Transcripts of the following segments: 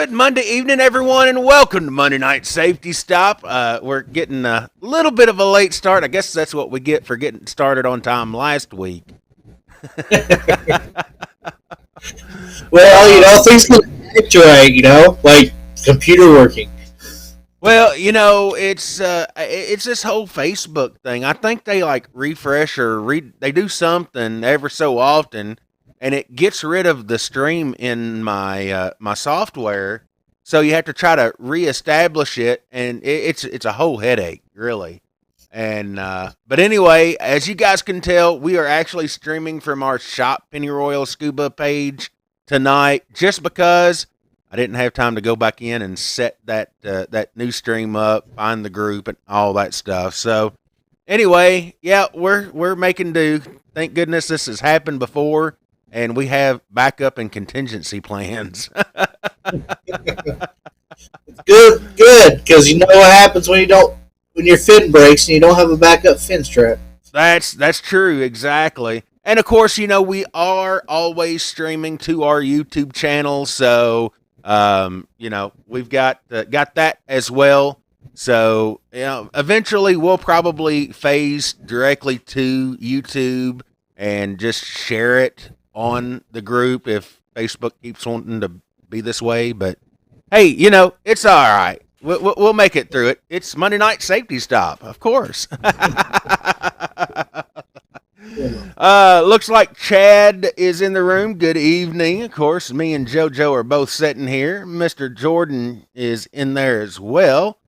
Good Monday evening, everyone, and welcome to Monday Night Safety Stop. We're getting a little bit of a late start. I guess that's what we get for getting started on time last week. Well, things can fluctuate, like computer working. Well, it's this whole Facebook thing. I think they refresh or they do something ever so often, and it gets rid of the stream in my software. So you have to try to reestablish it, and it's a whole headache, really. And but anyway, as you guys can tell, we are actually streaming from our Shop Pennyroyal Scuba page tonight, just because I didn't have time to go back in and set that new stream up, find the group, and all that stuff. So anyway, yeah, we're making do. Thank goodness this has happened before, and we have backup and contingency plans. Good, because you know what happens when your fin breaks and you don't have a backup fin strap. That's true, exactly. And of course, we are always streaming to our YouTube channel, so we've got that as well. So eventually we'll probably phase directly to YouTube and just share it on the group if Facebook keeps wanting to be this way. But hey, it's all right. We'll make it through it. It's Monday Night Safety Stop, of course. Looks like Chad is in the room. Good evening. Of course, me and JoJo are both sitting here. Mr. Jordan is in there as well.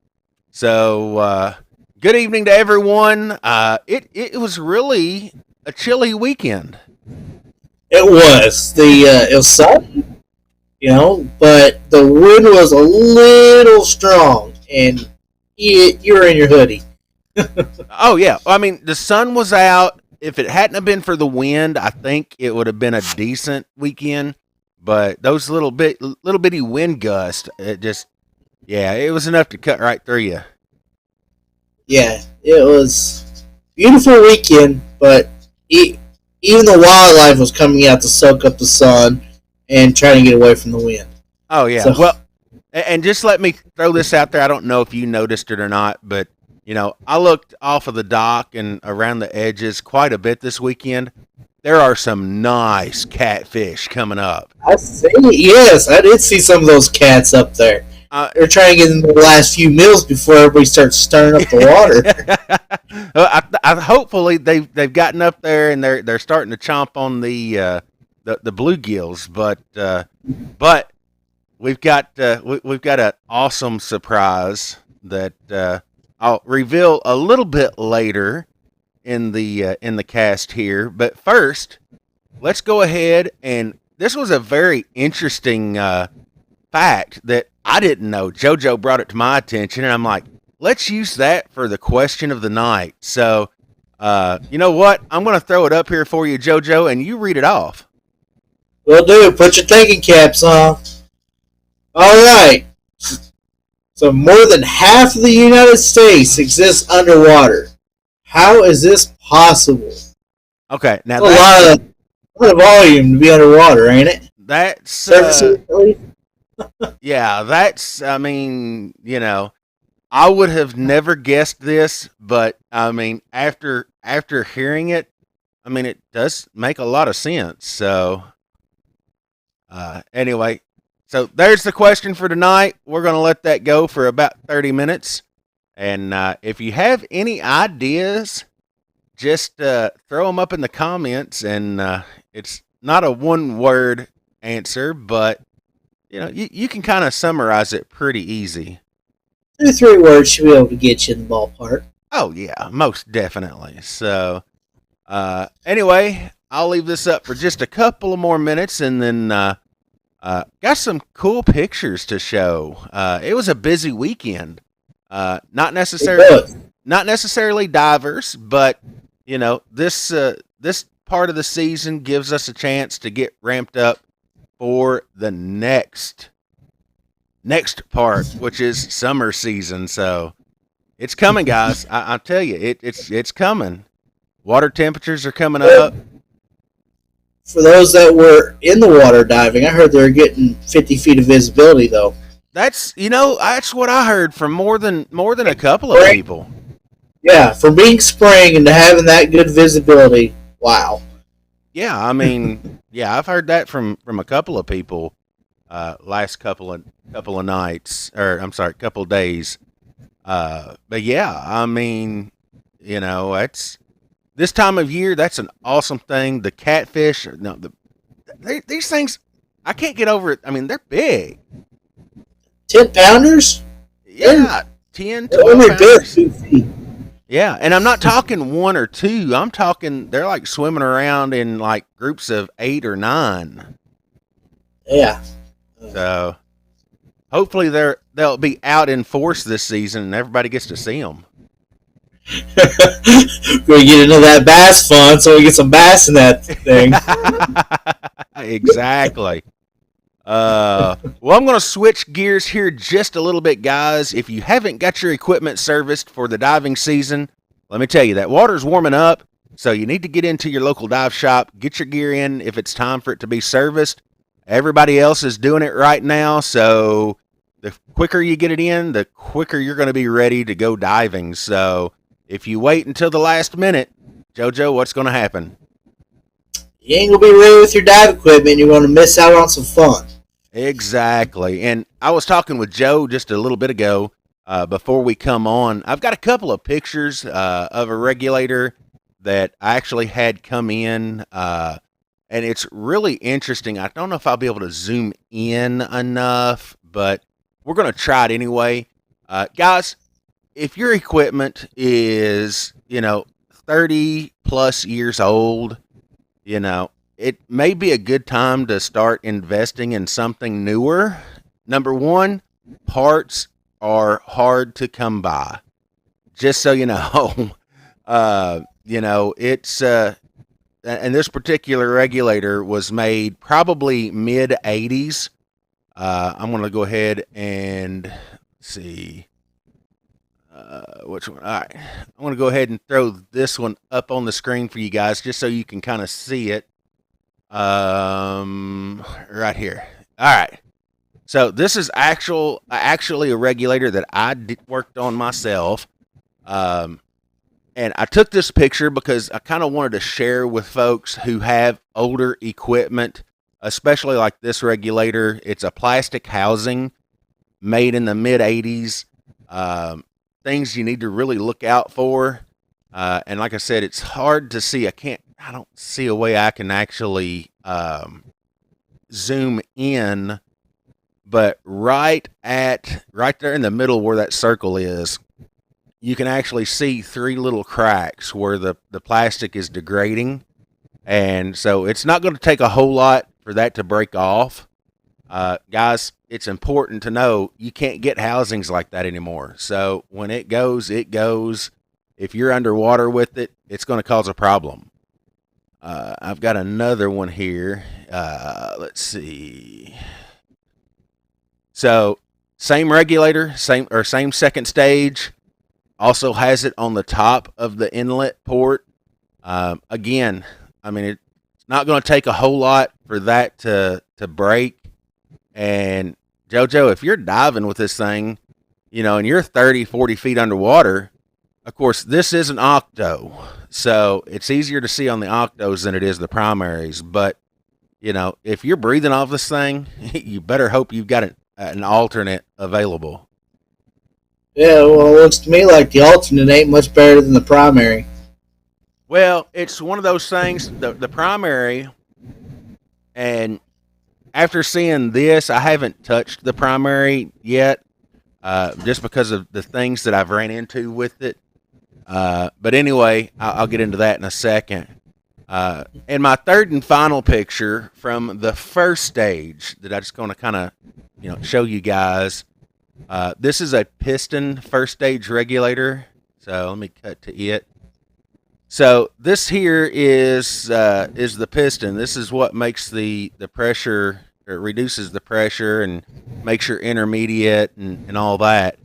So, good evening to everyone. It was really a chilly weekend. It was it was sunny, but the wind was a little strong, and you were in your hoodie. Oh yeah, I mean the sun was out. If it hadn't have been for the wind, I think it would have been a decent weekend. But those little bitty wind gusts, it was enough to cut right through you. Yeah, it was a beautiful weekend, but even the wildlife was coming out to soak up the sun and trying to get away from the wind. Oh yeah, well, and just let me throw this out there. I don't know if you noticed it or not, but I looked off of the dock and around the edges quite a bit this weekend. There are some nice catfish coming up. I see. Yes, I did see some of those cats up there. They're trying to get in the last few meals before everybody starts stirring up the water. Hopefully they've gotten up there and they're starting to chomp on the bluegills, but we've got an awesome surprise that I'll reveal a little bit later in the cast here. But first, let's go ahead, and this was a very interesting fact that I didn't know. JoJo brought it to my attention, and I'm like, let's use that for the question of the night. So, you know what? I'm going to throw it up here for you, JoJo, and you read it off. Will do. Put your thinking caps on. All right. So more than half of the United States exists underwater. How is this possible? Okay, now that's a lot of volume to be underwater, ain't it? That's yeah. That's I would have never guessed this, but after hearing it, it does make a lot of sense. So anyway. So there's the question for tonight. We're going to let that go for about 30 minutes. And if you have any ideas, just throw them up in the comments. And it's not a one-word answer, but you can kind of summarize it pretty easy. 2 or 3 words should be able to get you in the ballpark. Oh, yeah, most definitely. So anyway, I'll leave this up for just a couple of more minutes, and then got some cool pictures to show. It was a busy weekend. Not necessarily divers, but this part of the season gives us a chance to get ramped up for the next part, which is summer season. So it's coming, guys. I tell you, it's coming. Water temperatures are coming up. For those that were in the water diving, I heard they were getting 50 feet of visibility, though. That's that's what I heard from more than a couple of Spring, people. yeah, from being spring and to having that good visibility. Wow. Yeah, I mean, yeah, I've heard that from a couple of people last couple of nights, or I'm sorry, couple of days. But yeah, I mean, that's this time of year. That's an awesome thing. The catfish, no, these things, I can't get over it. I mean, they're big. 10 pounders? They're, Yeah, 10, they're 12 every bit pounders. 2 feet. Yeah, and I'm not talking one or two. I'm talking they're like swimming around in like groups of 8 or 9. Yeah. So hopefully they'll be out in force this season and everybody gets to see them. We're gonna get into that bass fund so we get some bass in that thing. Exactly. Well, I'm going to switch gears here just a little bit, guys. If you haven't got your equipment serviced for the diving season, let me tell you that water's warming up, so you need to get into your local dive shop, get your gear in if it's time for it to be serviced. Everybody else is doing it right now, so the quicker you get it in, the quicker you're going to be ready to go diving. So if you wait until the last minute, JoJo, what's going to happen? You ain't gonna be ready with your dive equipment. You're gonna miss out on some fun. Exactly. And I was talking with Joe just a little bit ago before we come on. I've got a couple of pictures of a regulator that I actually had come in, and it's really interesting. I don't know if I'll be able to zoom in enough, but we're going to try it anyway. Guys, if your equipment is, 30 plus years old, it may be a good time to start investing in something newer. Number one, parts are hard to come by. Just so you know, it's and this particular regulator was made probably mid '80s. I'm going to go ahead and see which one. All right, I'm going to go ahead and throw this one up on the screen for you guys, just so you can kind of see it. Right here. All right. So this is actually a regulator that worked on myself. And I took this picture because I kind of wanted to share with folks who have older equipment, especially like this regulator. It's a plastic housing made in the mid '80s. Things you need to really look out for. And like I said, it's hard to see. I don't see a way I can actually zoom in, but right there in the middle where that circle is, you can actually see 3 little cracks where the plastic is degrading. And so it's not going to take a whole lot for that to break off. Guys, it's important to know you can't get housings like that anymore. So when it goes, it goes. If you're underwater with it, it's going to cause a problem. I've got another one here. Let's see. So same regulator, same second stage. Also has it on the top of the inlet port. Again, I mean, it's not going to take a whole lot for that to break. And JoJo, if you're diving with this thing, and you're 30, 40 feet underwater, of course, this is an octo, so it's easier to see on the octos than it is the primaries. But, if you're breathing off this thing, you better hope you've got an alternate available. Yeah, well, it looks to me like the alternate ain't much better than the primary. Well, it's one of those things, the primary, and after seeing this, I haven't touched the primary yet, just because of the things that I've ran into with it. But anyway, I'll get into that in a second. And my third and final picture from the first stage that I just going to kind of, show you guys. This is a piston first stage regulator. So let me cut to it. So this here is the piston. This is what makes the pressure, or reduces the pressure and makes your intermediate and all that.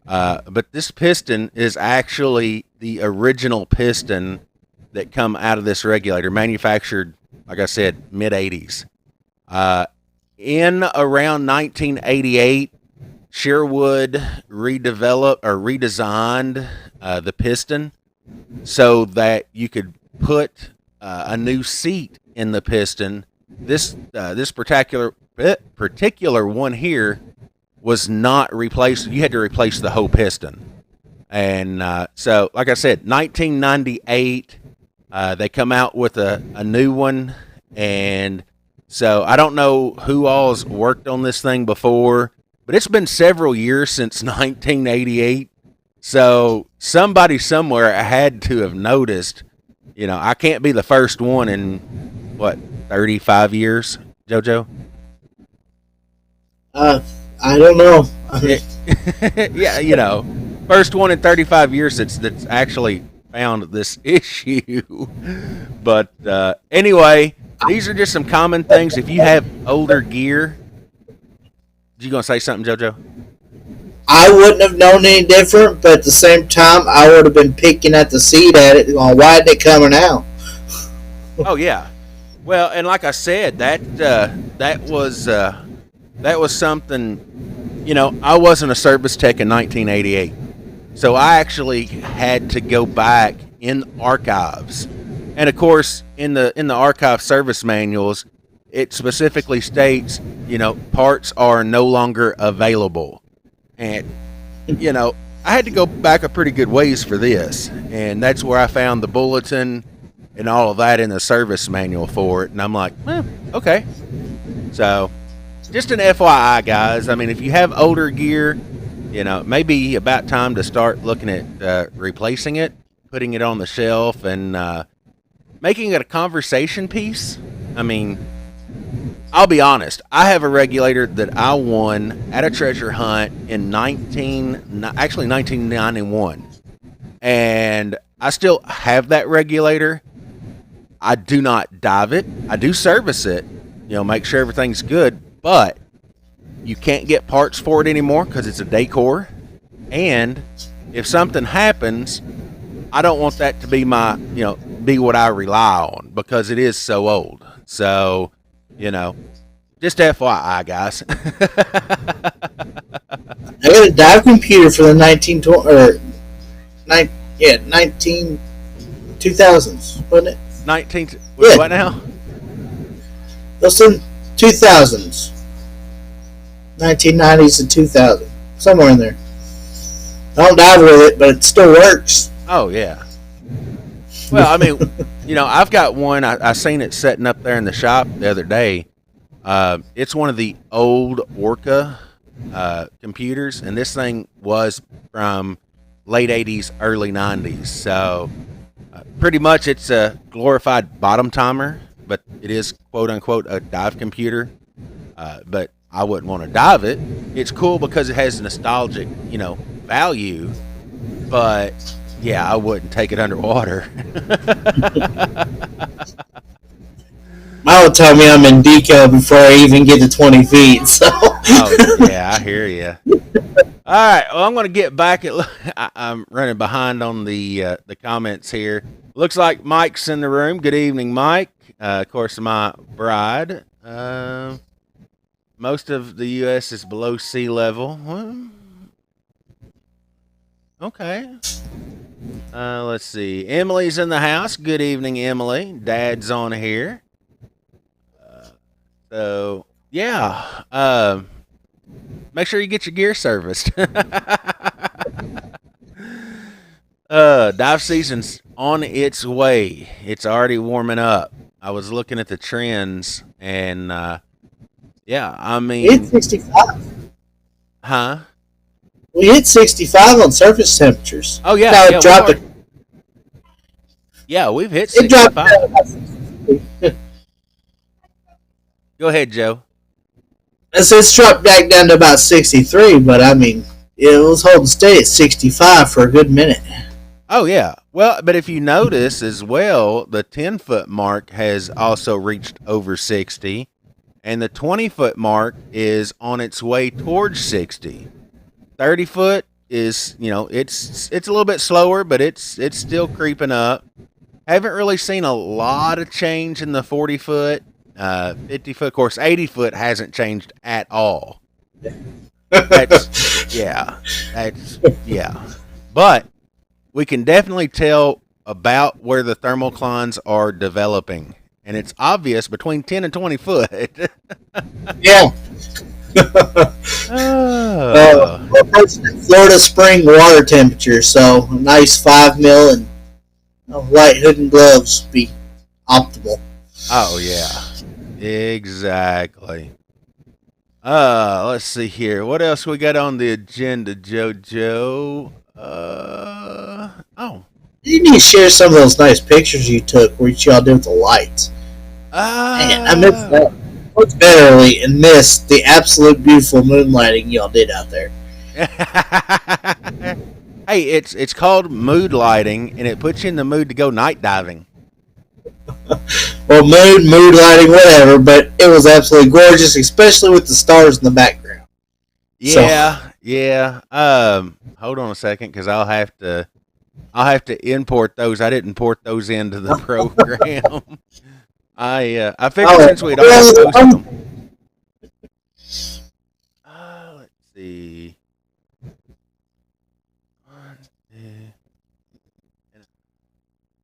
But this piston is actually the original piston that come out of this regulator, manufactured, like I said, mid '80s. In around 1988, Sherwood redeveloped or redesigned the piston so that you could put a new seat in the piston. This particular one here was not replaced. You had to replace the whole piston. And so, like I said, 1998, they come out with a new one. And so I don't know who all's worked on this thing before, but it's been several years since 1988. So somebody somewhere had to have noticed. I can't be the first one in what 35 years, JoJo. I don't know. Yeah, first one in 35 years that's actually found this issue. But anyway, these are just some common things. If you have older gear, you gonna say something, JoJo? I wouldn't have known any different, but at the same time, I would have been picking at the seat at it. Going, why isn't it coming out? Oh yeah. Well, and like I said, that was something. I wasn't a service tech in 1988, so I actually had to go back in archives, and of course, in the archive service manuals, it specifically states, parts are no longer available. And, I had to go back a pretty good ways for this. And that's where I found the bulletin and all of that in the service manual for it. And I'm like, okay. So, just an FYI, guys. I mean, if you have older gear, it may be about time to start looking at replacing it, putting it on the shelf, and making it a conversation piece. I mean, I'll be honest. I have a regulator that I won at a treasure hunt in 1991, and I still have that regulator. I do not dive it. I do service it. Make sure everything's good, but you can't get parts for it anymore because it's a decor. And if something happens, I don't want that to be be what I rely on because it is so old. So, just FYI, guys. I got a dive computer for the 1920 or 2000s, wasn't it? 19. Yeah. What now? Those in 2000s, 1990s and 2000, somewhere in there. I don't dive with it, but it still works. Oh yeah. Well, I mean, I've got one. I seen it sitting up there in the shop the other day. It's one of the old Orca computers, and this thing was from late 80s, early 90s. So pretty much it's a glorified bottom timer, but it is quote unquote a dive computer. But I wouldn't want to dive it. It's cool because it has nostalgic, value, but yeah, I wouldn't take it underwater. Mine will tell me I'm in deco before I even get to 20 feet. So. Oh yeah, I hear you. All right, well, I'm going to get back at. I'm running behind on the comments here. Looks like Mike's in the room. Good evening, Mike. Of course, my bride. Most of the U.S. is below sea level. Well, okay. Let's see. Emily's in the house. Good evening, Emily. Dad's on here. So, yeah. Make sure you get your gear serviced. Dive season's on its way. It's already warming up. I was looking at the trends, and yeah, I mean, it's 65. Huh? We hit 65 on surface temperatures. Oh yeah, now yeah, it dropped. Yeah, we've hit It 65. dropped. Go ahead, Joe. It's dropped back down to about 63, but I mean, it was holding steady at 65 for a good minute. Oh yeah. Well, but if you notice as well, the 10-foot mark has also reached over 60, and the 20-foot mark is on its way towards 60. 30-foot is, it's a little bit slower, but it's still creeping up. Haven't really seen a lot of change in the 40-foot, 50-foot. Of course, 80-foot hasn't changed at all. That's yeah. That's yeah. But we can definitely tell about where the thermoclines are developing. And it's obvious between 10 and 20 foot. Yeah. Oh. Florida spring water temperature, so a nice 5 mil and white hood and gloves be optimal. Oh, yeah. Exactly. Let's see here. What else we got on the agenda, JoJo? Oh. You need to share some of those nice pictures you took where y'all did with the lights. Man, I missed Uh, that. Looked bitterly and missed the absolute beautiful moonlighting y'all did out there. hey, it's called mood lighting, and it puts you in the mood to go night diving. Well, mood lighting, whatever, but it was absolutely gorgeous, especially with the stars in the background. So, Yeah, yeah. Hold on a second, because I'll have to import those. I didn't port those into the program. I figured since we'd already posted them. Let's see. One, two,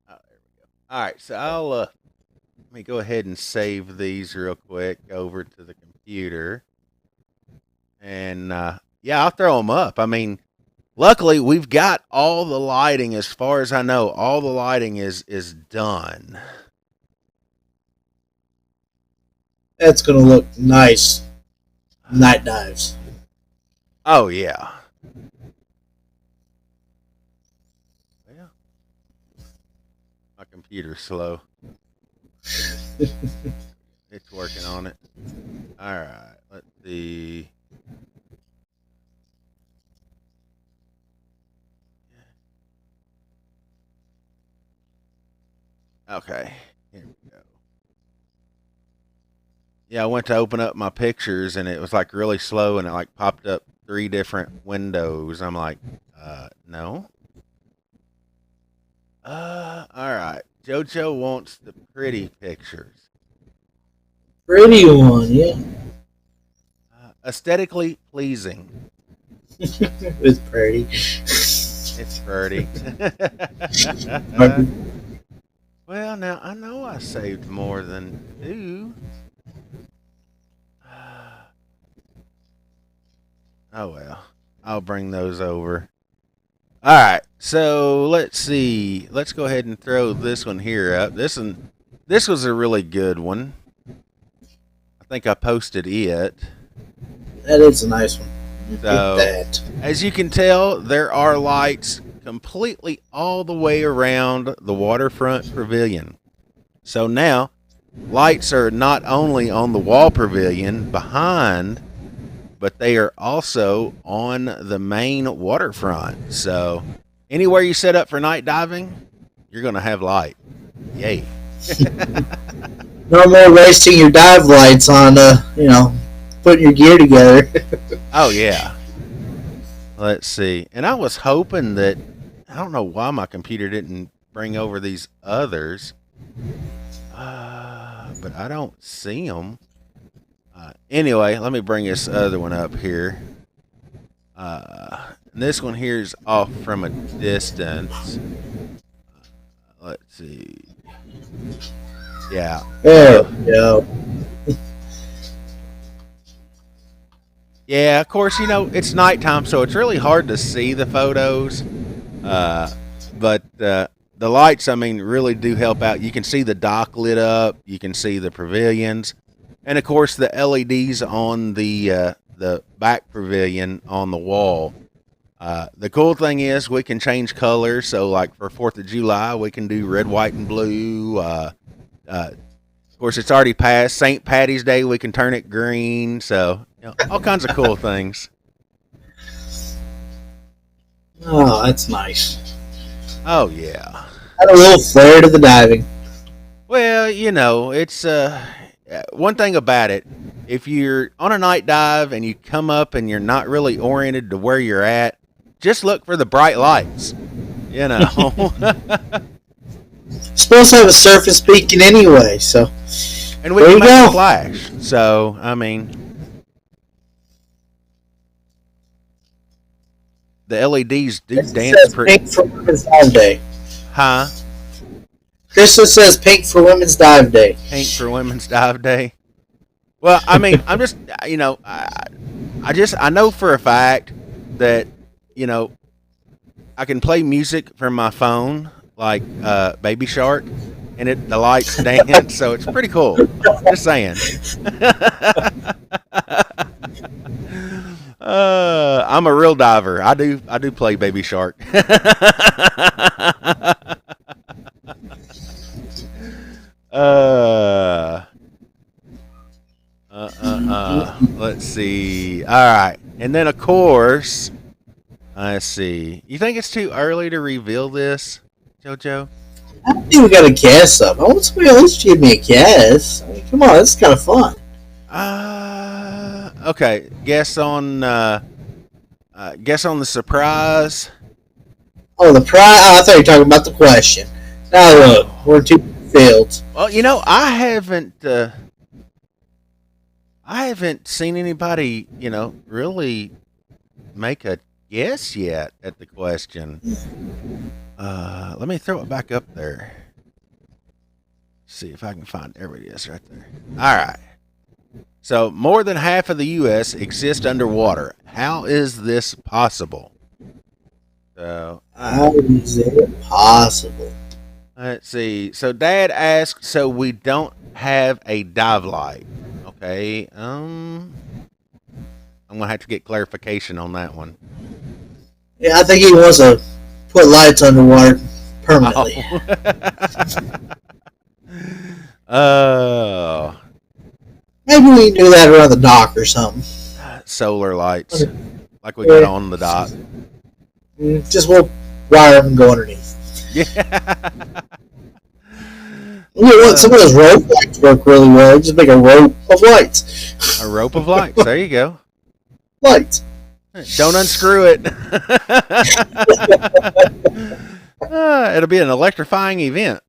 oh, there we go. All right, so I'll let me go ahead and save these real quick over to the computer, and yeah, I'll throw them up. I mean, luckily we've got all the lighting, as far as I know. All the lighting is done. that's going to look nice. Night dives. Oh yeah. Well, my computer's slow. It's working on it. All right. Let's see. Okay. Here we go. Yeah, I went to open up my pictures and it was like really slow and it like popped up three different windows. I'm like, no. All right. JoJo wants the pretty pictures. Pretty one, yeah. Aesthetically pleasing. It's pretty. It's pretty. Well, now I know I saved more than two. Oh well, I'll bring those over. All right, so let's see. Let's go ahead and throw this one here up. This was a really good one. I think I posted it. That is a nice one. Get So, that. as you can tell, there are lights completely all the way around the waterfront pavilion. So now, lights are not only on the wall pavilion behind, but they are also on the main waterfront. So, anywhere you set up for night diving, you're going to have light. Yay. No more wasting your dive lights on, putting your gear together. Oh, yeah. Let's see. And I was hoping that, I don't know why my computer didn't bring over these others, but I don't see them. Anyway, let me bring this other one up here. This one here is off from a distance. Let's see. Yeah. There we go. Yeah, of course, it's nighttime, so it's really hard to see the photos. But the lights, I mean, really do help out. You can see the dock lit up. You can see the pavilions. And, of course, the LEDs on the back pavilion on the wall. The cool thing is we can change colors. So, like for 4th of July, we can do red, white, and blue. Of course, it's already passed. St. Patty's Day, we can turn it green. So, all kinds of cool things. Oh, that's nice. Oh, yeah. Add a little flair to the diving. Well, it's one thing about it. If you're on a night dive and you come up and you're not really oriented to where you're at, just look for the bright lights. Supposed to have a surface beacon anyway, so. And we There can you make go. a flash. So, I mean, the LEDs do Krista dance says pretty. pink for Women's Dive Day. Huh? Krista says pink for Women's Dive Day. Pink for Women's Dive Day. Well, I mean, I'm just, I know for a fact that, you know, I can play music from my phone, like Baby Shark, and the lights dance, so it's pretty cool. Just saying. I'm a real diver. I do play Baby Shark. uh, Let's see. All right, and then of course, let's see. You think it's too early to reveal this, JoJo? I think we got a guess up. I want somebody else to give me a guess. I mean, come on, this is kind of fun. Okay. Guess on the surprise. Oh, the prize. Oh, I thought you were talking about the question. Now look, we're two fields. Well, I haven't seen anybody, really make a guess yet at the question. Let me throw it back up there. See if I can find. There it is, right there. All right. So more than half of the U.S. exists underwater. How is this possible? So How is it possible? let's see. So Dad asked, so we don't have a dive light. Okay. I'm gonna have to get clarification on that one. Yeah, I think he wants to put lights underwater permanently. Oh. Maybe we can do that around the dock or something. Solar lights, like we got on the dock. Just we'll wire them and go underneath. Yeah. Some of those rope lights work really well. Just make a rope of lights. A rope of lights. There you go. Lights. Don't unscrew it. It'll be an electrifying event.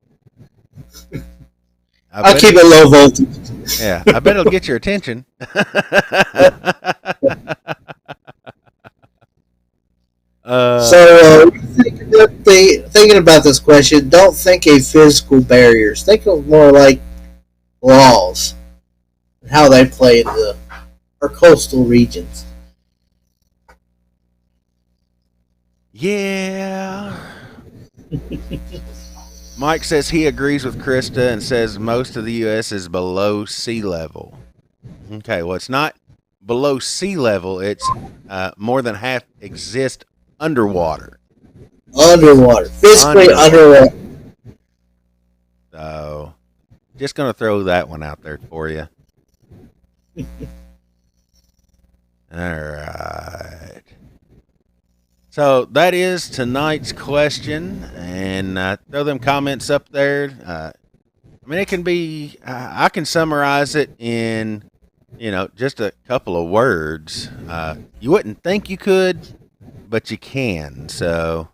I'll keep it low voltage. Yeah, I bet it'll get your attention. Thinking about this question, don't think of physical barriers. Think of more like laws and how they play in our coastal regions. Yeah. Mike says he agrees with Krista and says most of the U.S. is below sea level. Okay, well, it's not below sea level. It's more than half exist underwater. Underwater. Physically underwater. So, just going to throw that one out there for you. All right. So that is tonight's question, and throw them comments up there. I mean, it can be. I can summarize it in, just a couple of words. You wouldn't think you could, but you can. So,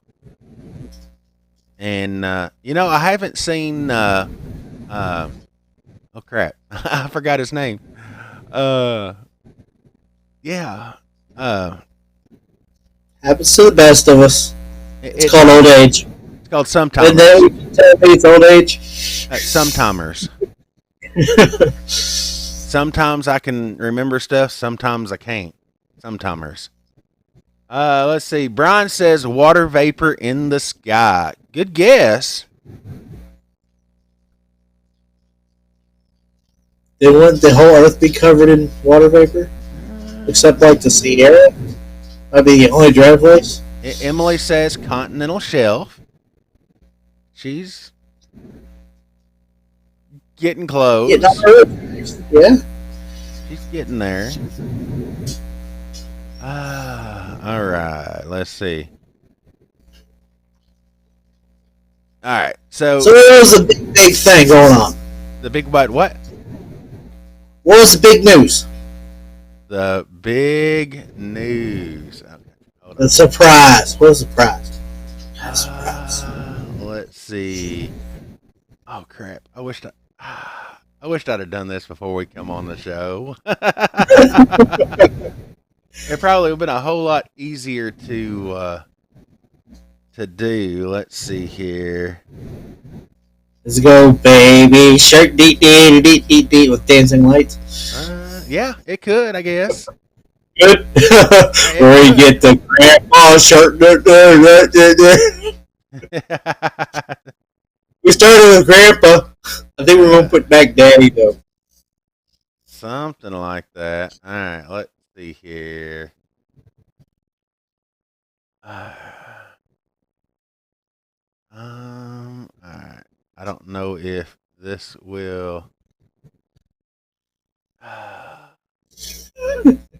and I haven't seen. Oh crap! I forgot his name. Yeah. Happens to the best of us. It's called old age. It's called sometimers. And then we can tell me it's old age. Sometimers. Sometimes I can remember stuff. Sometimes I can't. Sometimers. Let's see. Brian says water vapor in the sky. Good guess. Then wouldn't the whole Earth be covered in water vapor? Except like the Sierra? That'd be the only dry place? Emily says continental shelf. She's getting close. Yeah. She's getting there. All right. Let's see. All right. So what was the big thing going on? The big what? What was the big news? The big news. Okay, the surprise. What was the surprise? Surprise. Let's see. Oh crap! I wished I'd have done this before we come on the show. It probably would have been a whole lot easier to do. Let's see here. Let's go, baby shark, deet deet deet deet deet with dancing lights. Yeah, it could, I guess. Good. It Where you could. get the grandpa shark. We started with grandpa. I think we're gonna put back daddy though. Something like that. All right, let's see here. All right. I don't know if this will.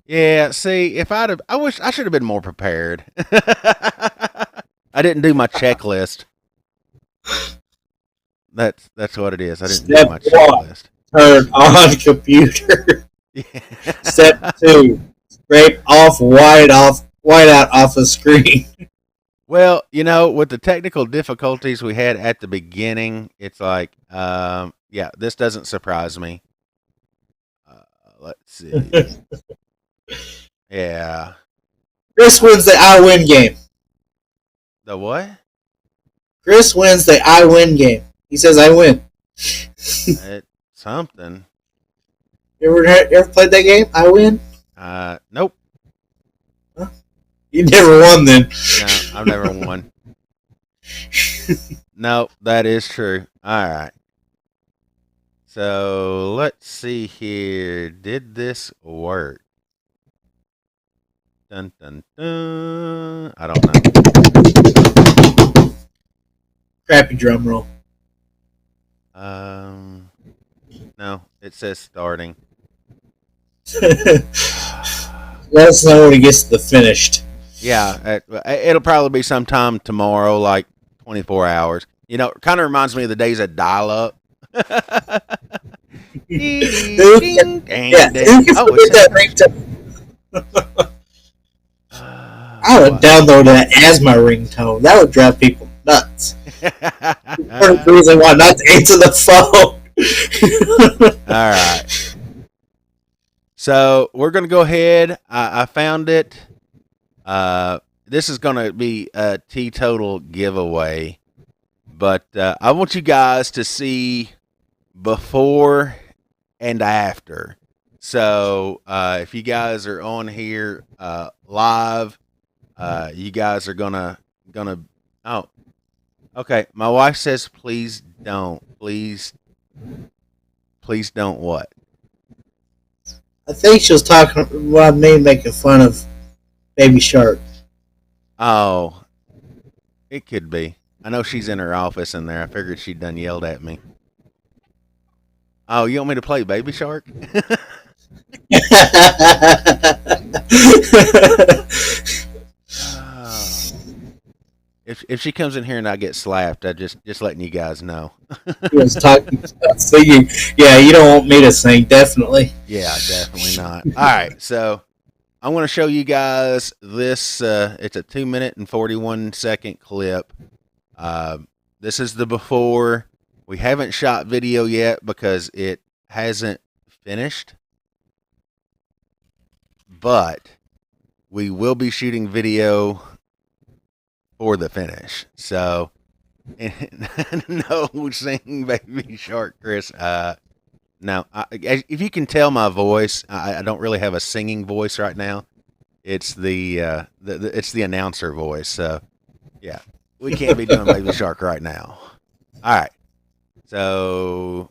Yeah, see, if I'd have, I wish I should have been more prepared. I didn't do my checklist. That's what it is. I didn't do Step my one: checklist. turn on computer. Yeah. Step two: scrape whiteout off the screen. Well, with the technical difficulties we had at the beginning, it's like, yeah, this doesn't surprise me. Let's see. Yeah. Chris wins the I win game. The what? Chris wins the I win game. He says I win. It's something. You ever played that game? I win? Nope. Huh? You never won then. No, I've never won. No, that is true. All right. So let's see here. Did this work? Dun dun dun. I don't know. Crappy drum roll. No, it says starting. Let us know when it gets to the finished. Yeah, it'll probably be sometime tomorrow, like 24 hours. Kind of reminds me of the days of dial-up. Yeah, Ding, ding, who ding. can Oh, forget that ringtone? I would download that as my ringtone. That would drive people nuts. Part of the reason why not to answer the phone. All right. So we're gonna go ahead. I found it. This is gonna be a teetotal giveaway, but I want you guys to see before and after. So if you guys are on here live, you guys are gonna. Oh, okay. My wife says, please don't. Please don't what? I think she was talking about me making fun of Baby Shark. Oh, it could be. I know she's in her office in there. I figured she'd done yelled at me. Oh, you want me to play Baby Shark? Oh. If she comes in here and I get slapped, I just letting you guys know. He was talking about singing. Yeah, you don't want me to sing, definitely. Yeah, definitely not. All right, so I'm going to show you guys this. It's a 2-minute and 41-second clip. This is the before. We haven't shot video yet because it hasn't finished, but we will be shooting video for the finish. So, no sing Baby Shark, Chris. No, if you can tell my voice, I don't really have a singing voice right now. It's the it's the announcer voice. So, yeah, we can't be doing Baby Shark right now. All right. So,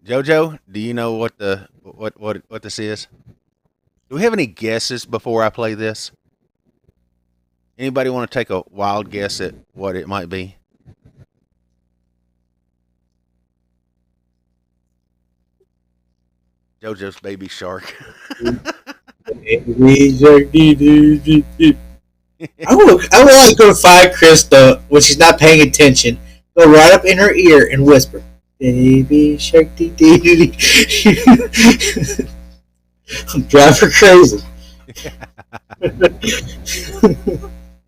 JoJo, do you know what what this is? Do we have any guesses before I play this? Anybody want to take a wild guess at what it might be? JoJo's Baby Shark. Baby Shark. I would like to find Krista when she's not paying attention. Go right up in her ear and whisper, "Baby Shark." Drive her crazy.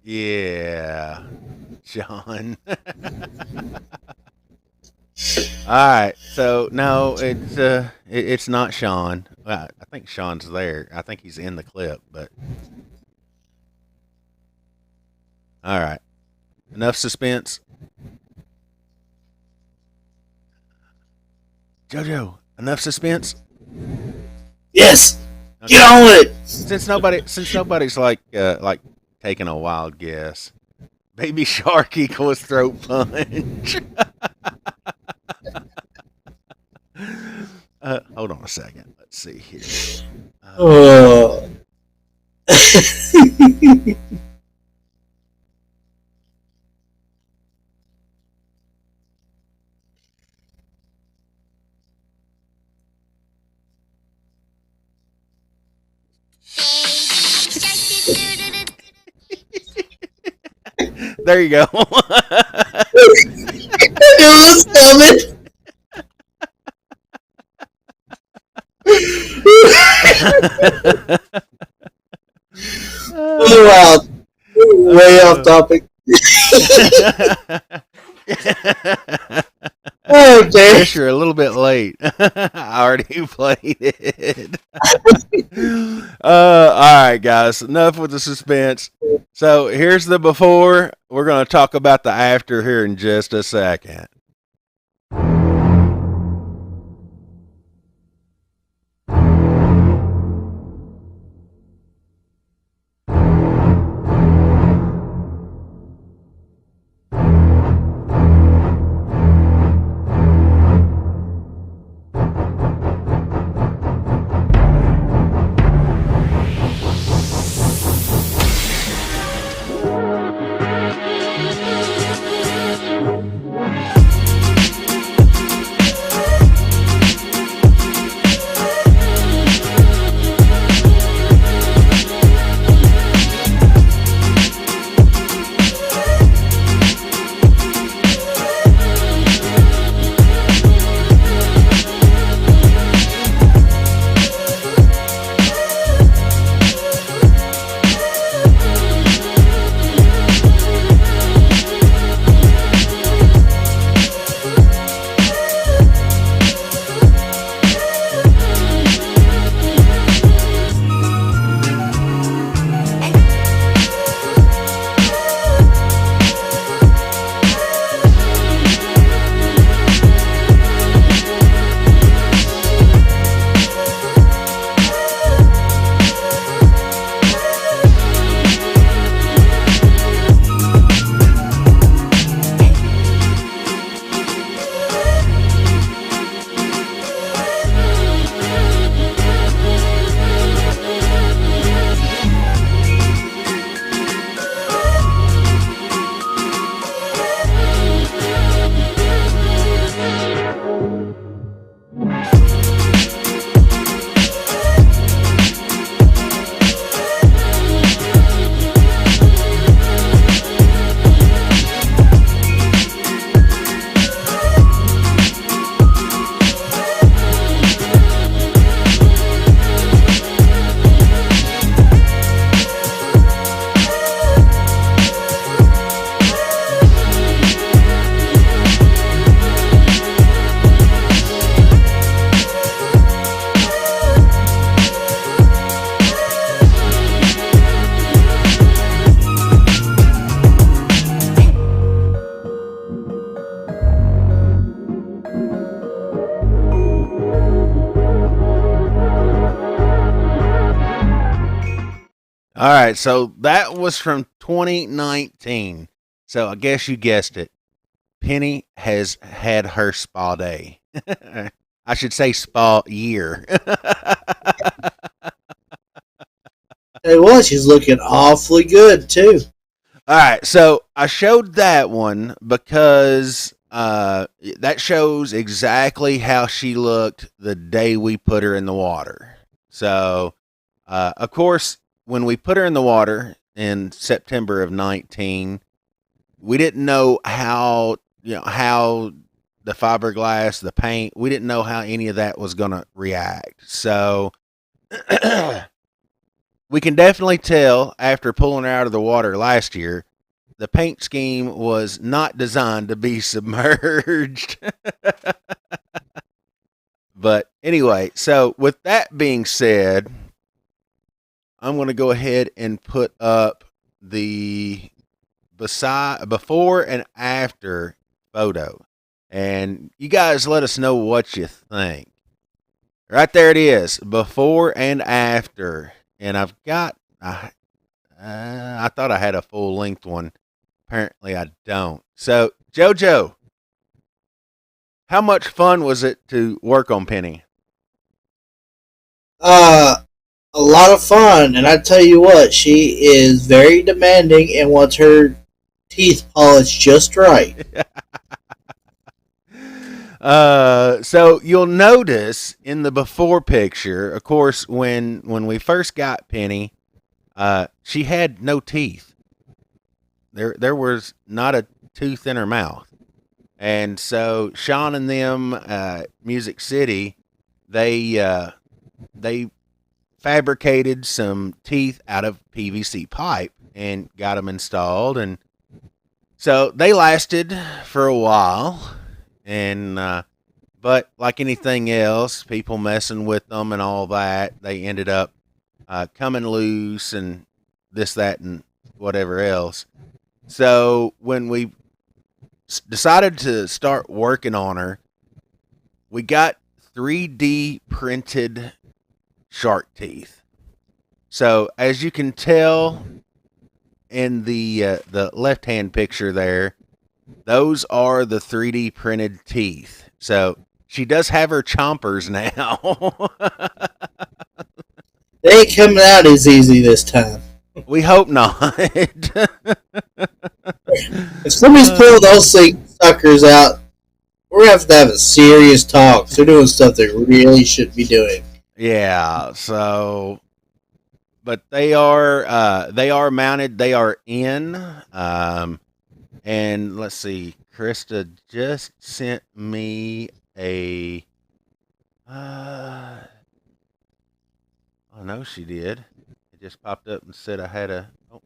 Yeah, Sean. All right, so no, it's not Sean. Well, I think Sean's there. I think he's in the clip, but all right. Enough suspense. JoJo, enough suspense. Yes, get Okay. on with it. Since nobody's like taking a wild guess. Baby shark equals throat punch. Hold on a second. Let's see here. Oh. There you go. It was coming. Oh, wow. Way off topic. Okay. Chris, you're a little bit late. I already played it. All right, guys. Enough with the suspense. So here's the before. We're going to talk about the after here in just a second. All right, so that was from 2019. So I guess you guessed it. Penny has had her spa day. I should say spa year. Hey, well, she's looking awfully good too. All right, so I showed that one because that shows exactly how she looked the day we put her in the water. So, of course, when we put her in the water in September of 19, we didn't know how the fiberglass, the paint, we didn't know how any of that was going to react. So we can definitely tell after pulling her out of the water last year, the paint scheme was not designed to be submerged. But Anyway, so with that being said, I'm going to go ahead and put up the before and after photo. And you guys let us know what you think. Right there it is, before and after. And I've got, I thought I had a full length one. Apparently I don't. So, JoJo, how much fun was it to work on Penny? Uh, a lot of fun, and I tell you what, she is very demanding and wants her teeth polished just right. So you'll notice in the before picture, of course, when we first got Penny, she had no teeth. There was not a tooth in her mouth, and so Sean and them, Music City, they fabricated some teeth out of PVC pipe and got them installed, and so they lasted for a while, and but like anything else, people messing with them and all that, they ended up coming loose and this, that, and whatever else. So when we decided to start working on her, we got 3D printed shark teeth. So as you can tell in the left hand picture there, those are the 3D printed teeth. So she does have her chompers now. They ain't coming out as easy this time. We hope not. If somebody's pulling those suckers out, we're gonna have a serious talk. They're doing stuff they really shouldn't be doing. Yeah. So, but they are mounted. They are in. And let's see. Krista just sent me a. Oh no, she did. It just popped up and said I had a. Oh,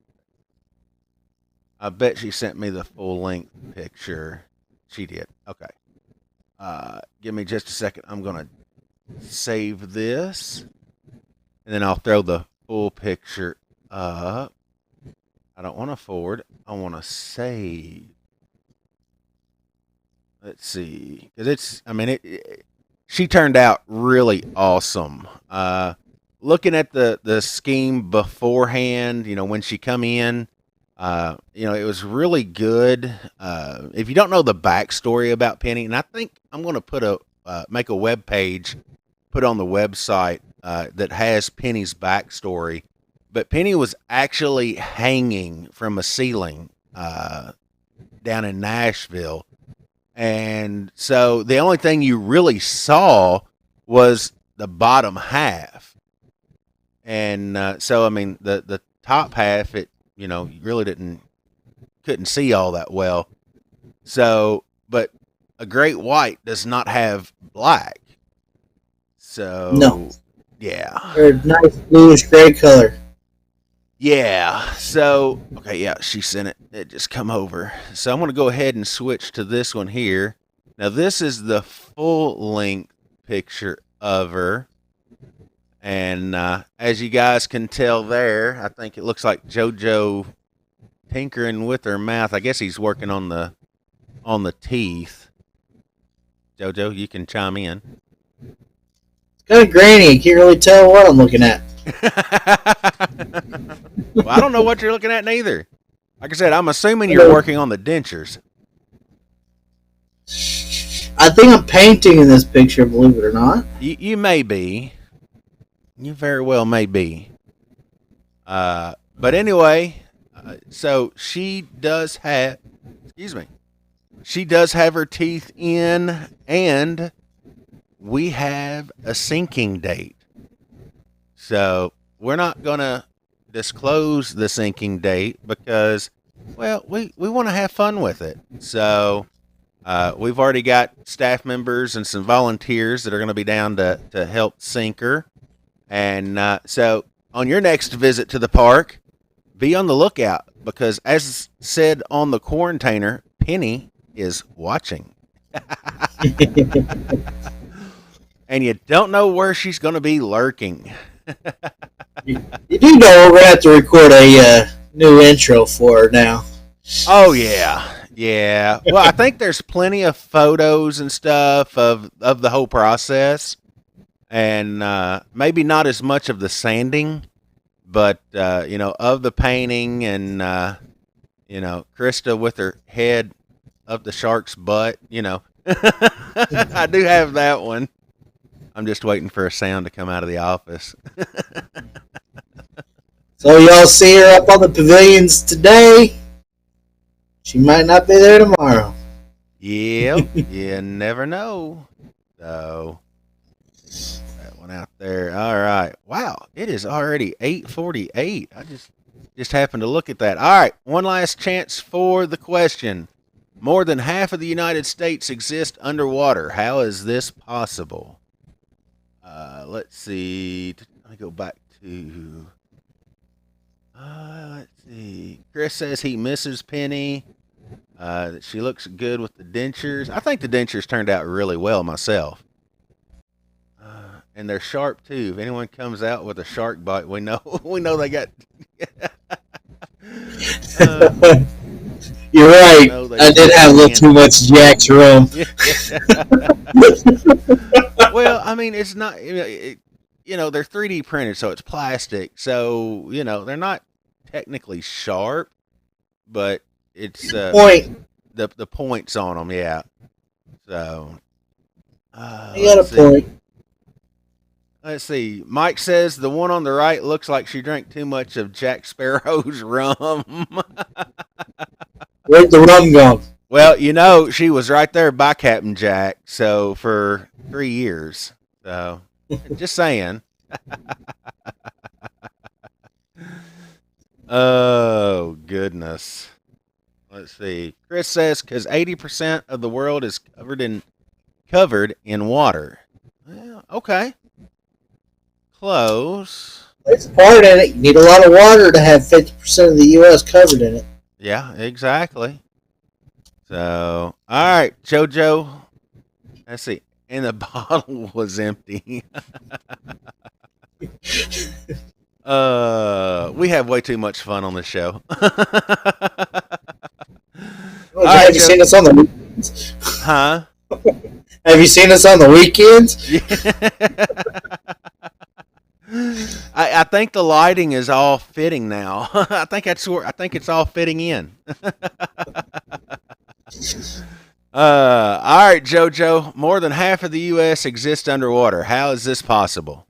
I bet she sent me the full length picture. She did. Okay. Give me just a second. I'm gonna save this, and then I'll throw the full picture up. I don't want to forward. I want to save. Let's see, because it's. I mean, she turned out really awesome. Looking at the scheme beforehand, when she come in, it was really good. If you don't know the backstory about Penny, and I think I'm going to put make a web page, put on the website that has Penny's backstory. But Penny was actually hanging from a ceiling down in Nashville, and so the only thing you really saw was the bottom half. And so I mean the top half, it you really couldn't see all that well. So, but a great white does not have black. No, So yeah. they're a nice bluish gray color. Yeah. So okay, yeah, she sent it. It just come over. So I'm gonna go ahead and switch to this one here. Now this is the full length picture of her. And as you guys can tell there, I think it looks like JoJo tinkering with her mouth. I guess he's working on the teeth. JoJo, you can chime in. It's kind of grainy. I can't really tell what I'm looking at. Well, I don't know what you're looking at neither. Like I said, I'm assuming you're working on the dentures. I think I'm painting in this picture, believe it or not. You may be. You very well may be. But anyway, so she does have, excuse me, she does have her teeth in, and we have a sinking date. So we're not going to disclose the sinking date because, well, we want to have fun with it. So we've already got staff members and some volunteers that are going to be down to help sink her. And so on your next visit to the park, be on the lookout because, as said on the quarantainer, Penny is watching. and you don't know where she's going to be lurking. You do know we're gonna have to record a new intro for her now. Oh yeah, yeah. Well, I think there's plenty of photos and stuff of the whole process, and maybe not as much of the sanding, but of the painting and Krista with her head up the shark's butt. I do have that one. I'm just waiting for a sound to come out of the office. So y'all see her up on the pavilions today. She might not be there tomorrow. Yep, you never know. So that one out there. All right. Wow, it is already 8:48. I just happened to look at that. All right, one last chance for the question. More than half of the United States exists underwater. How is this possible? Let's see. Let me go back to. Let's see. Chris says he misses Penny. That she looks good with the dentures. I think the dentures turned out really well myself. And they're sharp too. If anyone comes out with a shark bite, we know they got. You're right. I did have a little too much Jack's rum. Well, I mean, it's not. They're 3D printed, so it's plastic. So they're not technically sharp, but it's Point. the points on them. Yeah. So. You got a point. Let's see. Mike says the one on the right looks like she drank too much of Jack Sparrow's rum. Where'd the rum go? Well, she was right there by Captain Jack, so for 3 years. So, just saying. Oh, goodness. Let's see. Chris says because 80% of the world is covered in water. Well, okay. Close. There's a part in it. You need a lot of water to have 50% of the U.S. covered in it. Yeah, exactly. So, all right, JoJo. Let's see. And the bottle was empty. We have way too much fun on this show. Have you seen us on the weekends? Huh? Have you seen us on the weekends? I think the lighting is all fitting now. I think it's all fitting in. All right, JoJo. More than half of the U.S. exists underwater. How is this possible?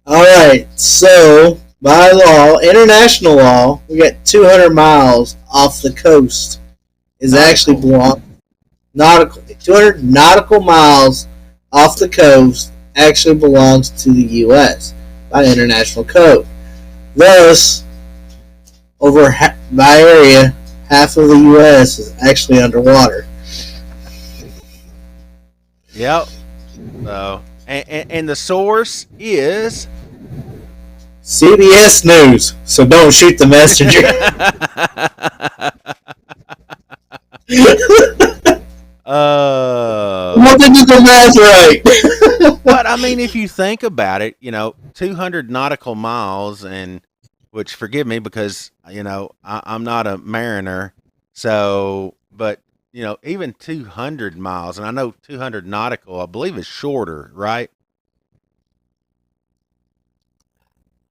All right. So, by law, international law, we got 200 miles off the coast is actually belong nautical. 200 nautical miles off the coast actually belongs to the U.S. by international code. Thus, by area, half of the U.S. is actually underwater. Yep. So, and the source is CBS News. So don't shoot the messenger. What did you do math right? But I mean, if you think about it, 200 nautical miles, and which forgive me because I'm not a mariner, so but even 200 miles, and I know 200 nautical, I believe is shorter, right?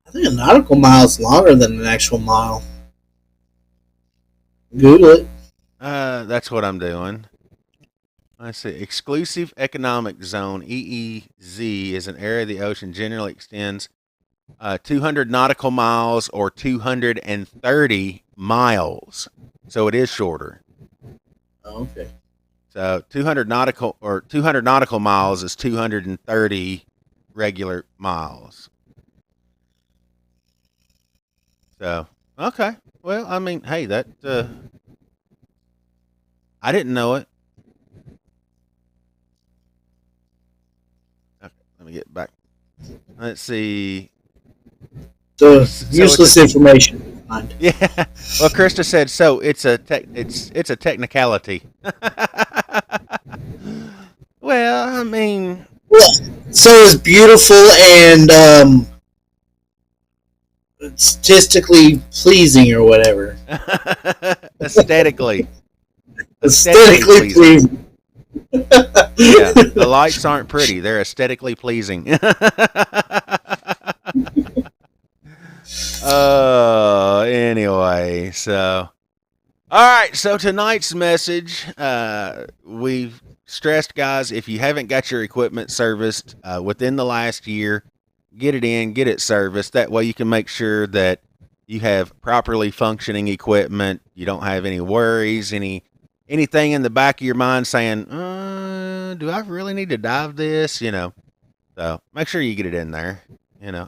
I think a nautical mile is longer than an actual mile. Google it. That's what I'm doing. Let's see. Exclusive Economic Zone, EEZ, is an area of the ocean generally extends 200 nautical miles or 230 miles. So it is shorter. Oh, okay. So 200 nautical miles is 230 regular miles. So, okay. Well, I mean, hey, that I didn't know it. Okay, let me get back. Let's see. So useless information. Yeah. Well, Krista said so. It's a technicality. Well, I mean. Well, So is beautiful and statistically pleasing or whatever. Aesthetically, aesthetically Aesthetically pleasing. pleasing. Yeah, the lights aren't pretty; they're aesthetically pleasing. Anyway, so all right. So tonight's message, we've stressed, guys, if you haven't got your equipment serviced within the last year, get it in, get it serviced. That way, you can make sure that you have properly functioning equipment. You don't have any worries, anything in the back of your mind saying, "Do I really need to dive this?" So make sure you get it in there.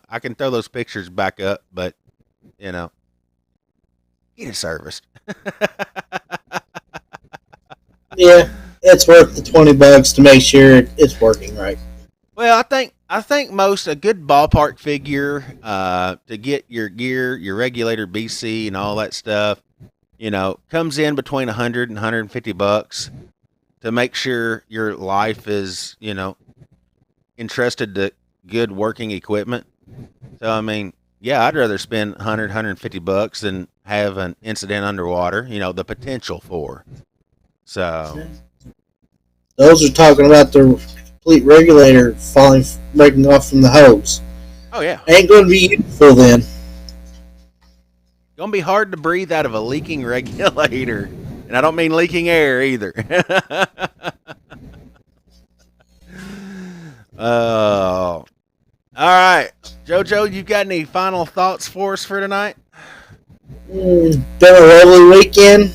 I can throw those pictures back up, but you know, get it serviced. Yeah, it's worth the $20 to make sure it's working right. Well, I think most a good ballpark figure to get your gear, your regulator BC, and all that stuff, comes in between 100 and 150 bucks to make sure your life is, entrusted to good working equipment. So I mean, yeah, I'd rather spend 100 bucks than have an incident underwater, the potential for. So, Those are talking about the complete regulator breaking off from the hose. oh yeah, Ain't going to be useful then. gonna be hard to breathe out of a leaking regulator, and I don't mean leaking air either. Oh, all right, JoJo, you got any final thoughts for us for tonight? Been a lovely weekend.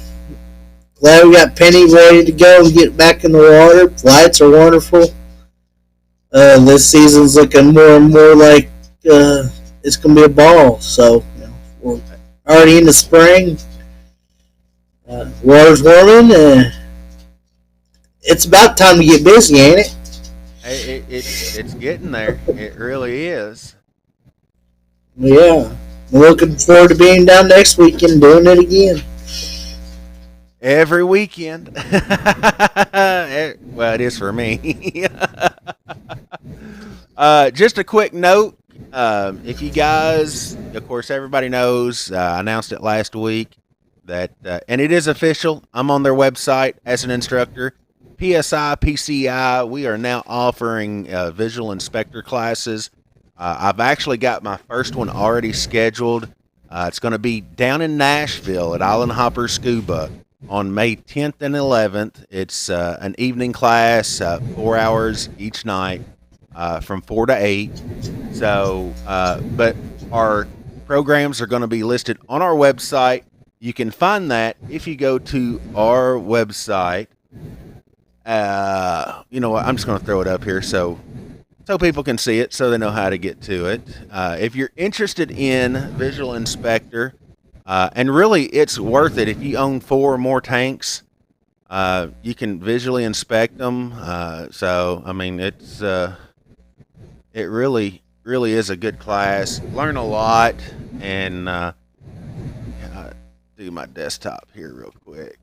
Glad we got Penny ready to go and get back in the water. Flights are wonderful. This season's looking more and more like it's going to be a ball. So we're already in the spring. Water's warming. It's about time to get busy, ain't it? It's getting there. It really is. Yeah. I'm looking forward to being down next weekend and doing it again. Every weekend. Well, it is for me. Just a quick note. If you guys, of course, everybody knows, I announced it last week that, and it is official. I'm on their website as an instructor. PSI, PCI, we are now offering visual inspector classes. I've actually got my first one already scheduled. It's going to be down in Nashville at Island Hopper Scuba on May 10th and 11th. It's an evening class, 4 hours each night from 4 to 8. So, but our programs are going to be listed on our website. You can find that if you go to our website. You know what? I'm just going to throw it up here so people can see it, so they know how to get to it. If you're interested in visual inspector, and really it's worth it if you own 4 or more tanks, you can visually inspect them. So I mean, it really is a good class. Learn a lot, and do my desktop here real quick.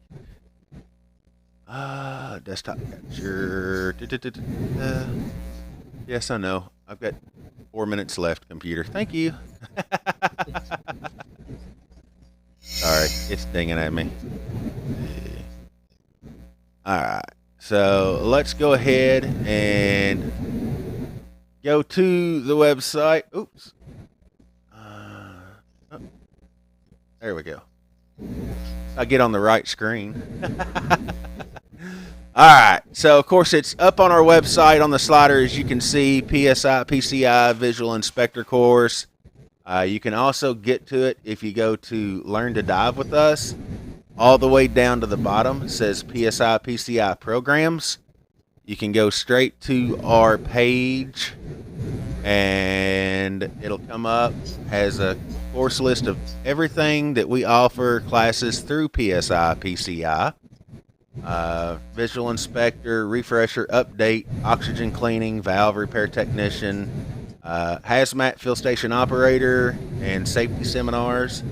Desktop capture. Yes, I know. I've got 4 minutes left, computer. Thank you. Sorry, it's dinging at me. All right. So let's go ahead and go to the website. Oops. Oh, there we go. I get on the right screen. All right. So, of course, it's up on our website on the slider, as you can see, PSI, PCI Visual Inspector course. You can also get to it if you go to Learn to Dive with Us. All the way down to the bottom, it says PSI, PCI programs. You can go straight to our page, and it'll come up as a course list of everything that we offer classes through PSI, PCI. Visual inspector, refresher, update, oxygen cleaning, valve repair technician, hazmat fill station operator, and safety seminars.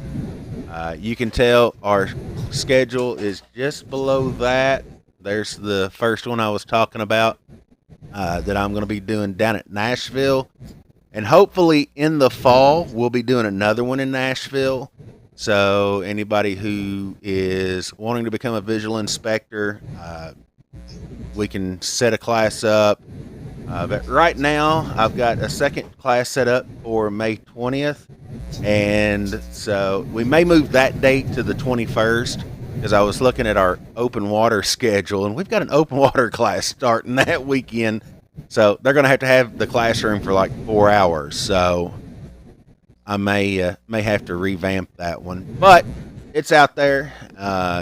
You can tell our schedule is just below that. There's the first one I was talking about. that I'm going to be doing down at Nashville. And hopefully in the fall, we'll be doing another one in Nashville. So anybody who is wanting to become a visual inspector, we can set a class up. But right now, I've got a second class set up for May 20th. And so we may move that date to the 21st because I was looking at our open water schedule, and we've got an open water class starting that weekend. So they're going to have the classroom for like 4 hours. So I may have to revamp that one, but it's out there.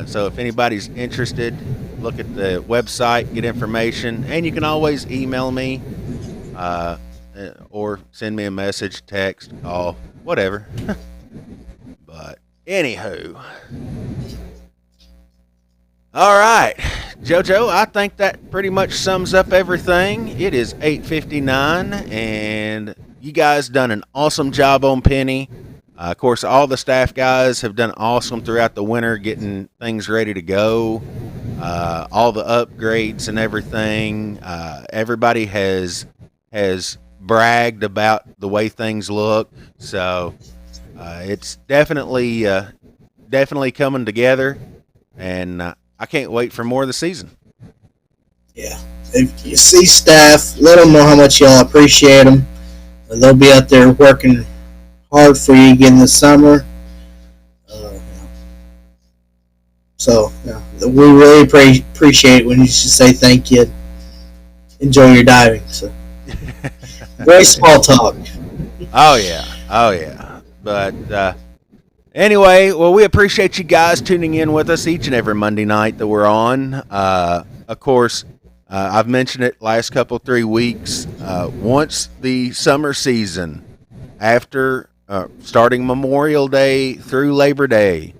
So if anybody's interested, look at the website, get information, and you can always email me or send me a message, text, call, whatever. But anywho, all right, JoJo, I think that pretty much sums up everything. It is 8:59, and you guys done an awesome job on Penny. Of course, all the staff guys have done awesome throughout the winter getting things ready to go. All the upgrades and everything. Everybody has bragged about the way things look. So it's definitely coming together, and I can't wait for more of the season. Yeah. If you see staff, let them know how much y'all appreciate them. They'll be out there working hard for you again this summer. So we really appreciate when you just say thank you. Enjoy your diving. So very small talk. Oh yeah. But anyway, well, we appreciate you guys tuning in with us each and every Monday night that we're on. Of course, I've mentioned it last couple 3 weeks. Once the summer season, after starting Memorial Day through Labor Day,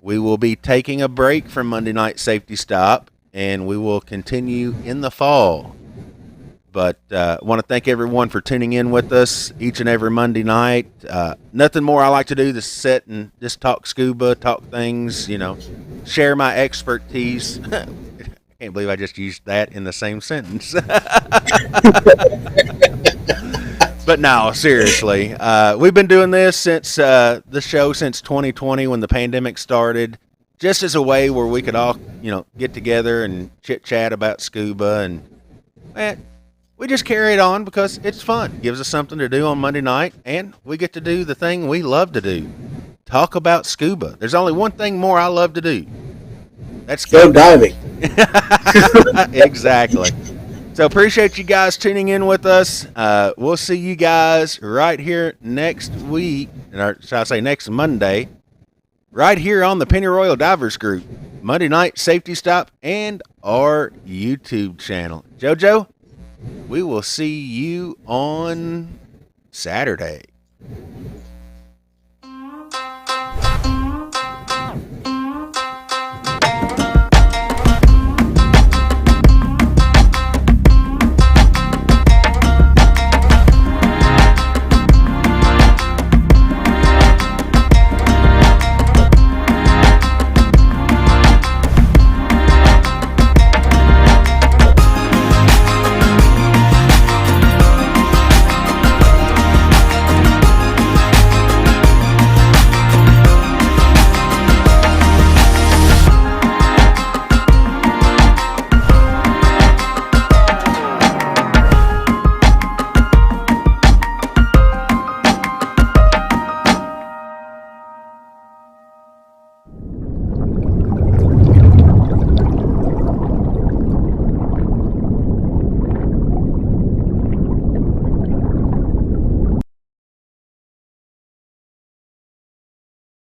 we will be taking a break from Monday Night Safety Stop, and we will continue in the fall. But I want to thank everyone for tuning in with us each and every Monday night. Nothing more I like to do than sit and just talk scuba, talk things, share my expertise. I can't believe I just used that in the same sentence. But no, seriously, we've been doing this since the show since 2020 when the pandemic started, just as a way where we could all, get together and chit chat about scuba, and man, we just carry it on because it's fun. It gives us something to do on Monday night, and we get to do the thing we love to do: talk about scuba. There's only one thing more I love to do. That's go diving. Exactly. So appreciate you guys tuning in with us. We'll see you guys right here next week, or should I say next Monday, right here on the Pennyroyal Divers Group, Monday Night Safety Stop, and our YouTube channel. JoJo, we will see you on Saturday.